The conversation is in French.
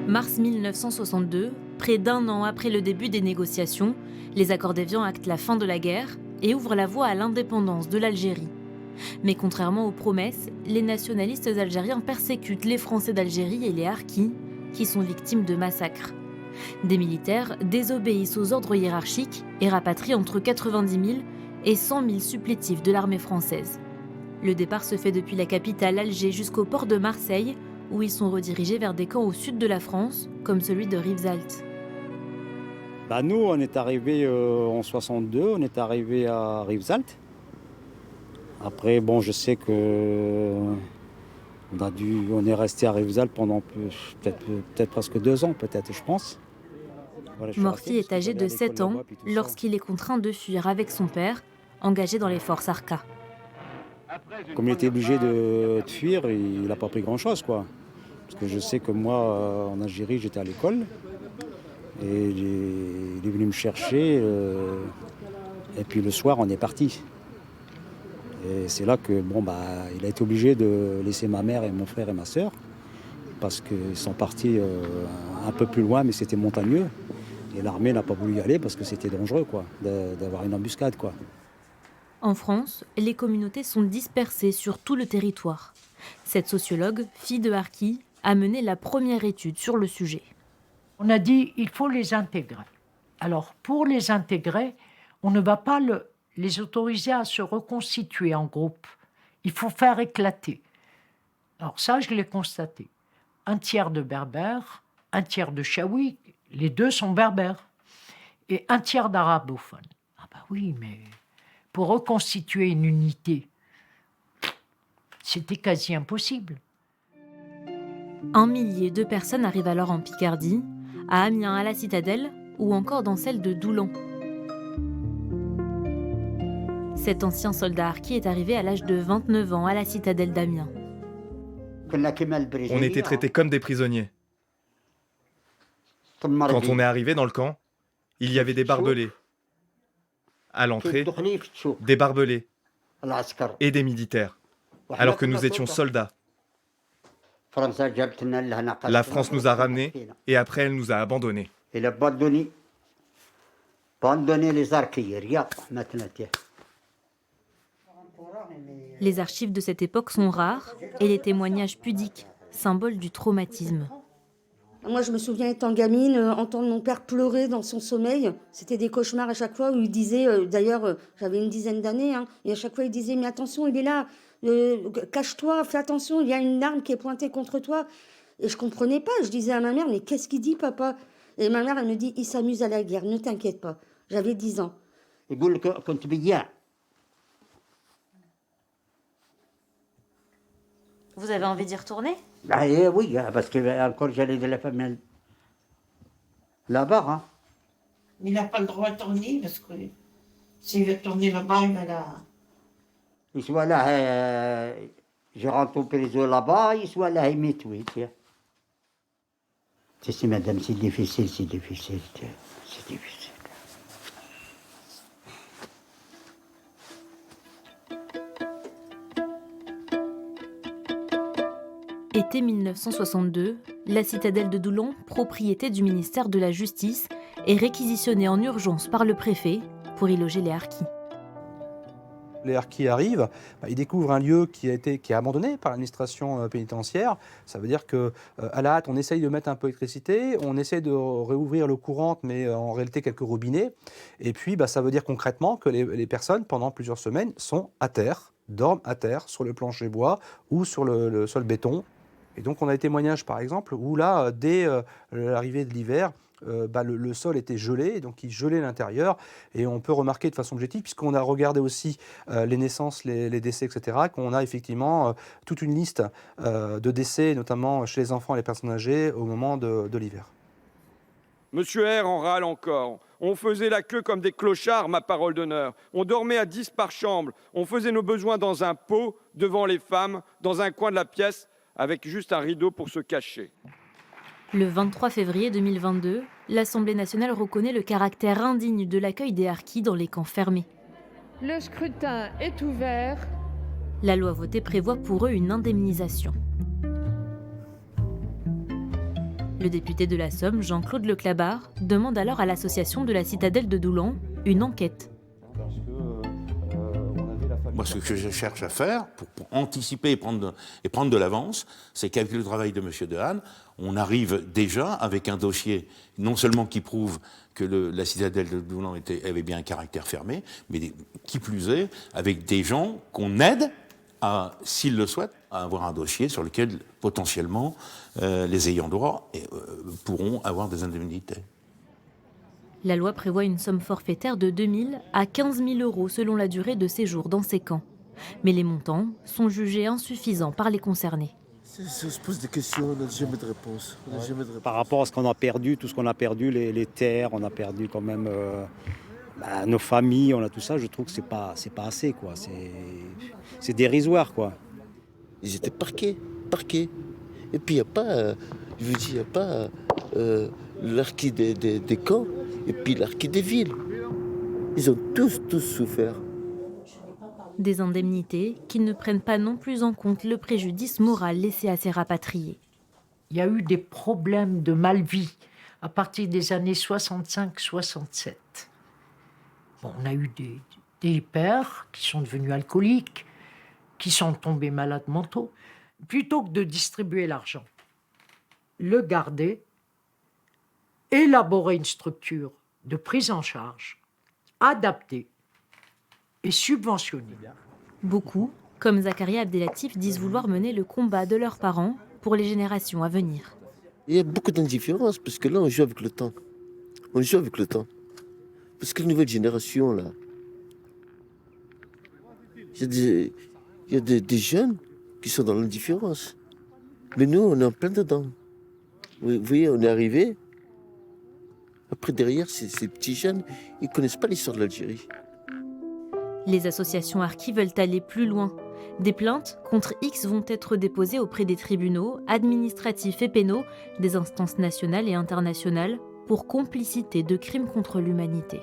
Mars 1962, près d'un an après le début des négociations, les accords d'Évian actent la fin de la guerre et ouvrent la voie à l'indépendance de l'Algérie. Mais contrairement aux promesses, les nationalistes algériens persécutent les Français d'Algérie et les Harkis, qui sont victimes de massacres. Des militaires désobéissent aux ordres hiérarchiques et rapatrient entre 90 000 et 100 000 supplétifs de l'armée française. Le départ se fait depuis la capitale Alger jusqu'au port de Marseille, où ils sont redirigés vers des camps au sud de la France, comme celui de Rivesaltes. Nous, on est arrivés en 62, on est arrivés à Rivesaltes. Après, je sais que on est resté à Rivesaltes pendant peut-être presque 2 ans, peut-être, je pense. Voilà, Morphy est âgé de 7 ans lorsqu'il est contraint de fuir avec son père, engagé dans les forces Arka. Comme il était obligé de fuir, il n'a pas pris grand-chose, quoi. Parce que je sais que moi, en Algérie, j'étais à l'école. Et il est venu me chercher. Et puis le soir, on est parti. Et c'est là que, il a été obligé de laisser ma mère et mon frère et ma sœur. Parce qu'ils sont partis un peu plus loin, mais c'était montagneux. Et l'armée n'a pas voulu y aller parce que c'était dangereux, quoi, d'avoir une embuscade, quoi. En France, les communautés sont dispersées sur tout le territoire. Cette sociologue, fille de Harki, a mené la première étude sur le sujet. On a dit il faut les intégrer. Alors, pour les intégrer, on ne va pas les autoriser à se reconstituer en groupe. Il faut faire éclater. Alors ça, je l'ai constaté. 1/3 de berbères, 1/3 de chaouis, les deux sont berbères, et 1/3 d'arabophones. Ah bah oui, mais pour reconstituer une unité, c'était quasi impossible. 1 millier de personnes arrivent alors en Picardie, à Amiens, à la Citadelle, ou encore dans celle de Doulan. Cet ancien soldat harki est arrivé à l'âge de 29 ans à la Citadelle d'Amiens. On était traités comme des prisonniers. Quand on est arrivé dans le camp, il y avait des barbelés. À l'entrée, des barbelés et des militaires, alors que nous étions soldats. La France nous a ramenés et après elle nous a abandonnés. Les archives de cette époque sont rares et les témoignages pudiques, symbole du traumatisme. Moi, je me souviens, étant gamine, entendre mon père pleurer dans son sommeil. C'était des cauchemars à chaque fois où il disait, d'ailleurs, j'avais une dizaine d'années, et à chaque fois il disait, mais attention, il est là, cache-toi, fais attention, il y a une arme qui est pointée contre toi. Et je comprenais pas, je disais à ma mère, mais qu'est-ce qu'il dit, papa? Et ma mère, elle me dit, il s'amuse à la guerre, ne t'inquiète pas. J'avais 10 ans. Vous avez envie d'y retourner ? Oui, parce que encore j'allais de la famille là-bas. Il n'a pas le droit de tourner parce que s'il veut tourner là-bas, il va là. Il soit là, je rentre au prison là-bas, il soit là, il met tout. Si, madame, c'est difficile, c'est difficile. Été 1962, la citadelle de Doulan, propriété du ministère de la Justice, est réquisitionnée en urgence par le préfet pour y loger les harkis. Les harkis arrivent, ils découvrent un lieu qui est abandonné par l'administration pénitentiaire. Ça veut dire qu'à la hâte, on essaye de mettre un peu d'électricité, on essaye de réouvrir l'eau courante, mais en réalité quelques robinets. Et puis, ça veut dire concrètement que les personnes, pendant plusieurs semaines, sont à terre, dorment à terre, sur le plancher bois ou sur le sol béton. Et donc, on a des témoignages, par exemple, où là, dès l'arrivée de l'hiver, le sol était gelé, donc il gelait l'intérieur. Et on peut remarquer de façon objective, puisqu'on a regardé aussi les naissances, les décès, etc., qu'on a effectivement toute une liste de décès, notamment chez les enfants et les personnes âgées, au moment de l'hiver. Monsieur R en râle encore. On faisait la queue comme des clochards, ma parole d'honneur. On dormait à 10 par chambre. On faisait nos besoins dans un pot, devant les femmes, dans un coin de la pièce, avec juste un rideau pour se cacher. Le 23 février 2022, l'Assemblée nationale reconnaît le caractère indigne de l'accueil des harkis dans les camps fermés. Le scrutin est ouvert. La loi votée prévoit pour eux une indemnisation. Le député de la Somme, Jean-Claude Leclabar, demande alors à l'association de la citadelle de Doulan une enquête. Moi, ce que je cherche à faire, pour anticiper et prendre de l'avance, c'est qu'avec le travail de M. Dehaene, on arrive déjà avec un dossier, non seulement qui prouve que la citadelle de Doulan avait bien un caractère fermé, mais qui plus est, avec des gens qu'on aide, s'ils le souhaitent, à avoir un dossier sur lequel, potentiellement, les ayants droit pourront avoir des indemnités. La loi prévoit une somme forfaitaire de 2 000 à 15 000 euros selon la durée de séjour dans ces camps. Mais les montants sont jugés insuffisants par les concernés. Ça se pose des questions, on n'a jamais de réponse. Par rapport à ce qu'on a perdu, tout ce qu'on a perdu, les terres, on a perdu quand même nos familles, on a tout ça, je trouve que c'est pas assez, quoi. C'est dérisoire, quoi. Ils étaient parqués. Et puis il n'y a pas, l'archi des camps et puis l'archi des villes. Ils ont tous souffert. Des indemnités qui ne prennent pas non plus en compte le préjudice moral laissé à ces rapatriés. Il y a eu des problèmes de mal-vie à partir des années 65-67. Bon, on a eu des pères qui sont devenus alcooliques, qui sont tombés malades mentaux. Plutôt que de distribuer l'argent, le garder, élaborer une structure de prise en charge, adaptée et subventionnée. Beaucoup, comme Zakaria Abdelatif, disent vouloir mener le combat de leurs parents pour les générations à venir. Il y a beaucoup d'indifférence, parce que là, on joue avec le temps. Parce que la nouvelle génération, là, il y a des jeunes qui sont dans l'indifférence. Mais nous, on est en plein dedans. Vous voyez, on est arrivé. Après, derrière, ces petits jeunes, ils ne connaissent pas l'histoire de l'Algérie. Les associations harkis veulent aller plus loin. Des plaintes contre X vont être déposées auprès des tribunaux administratifs et pénaux, des instances nationales et internationales, pour complicité de crimes contre l'humanité.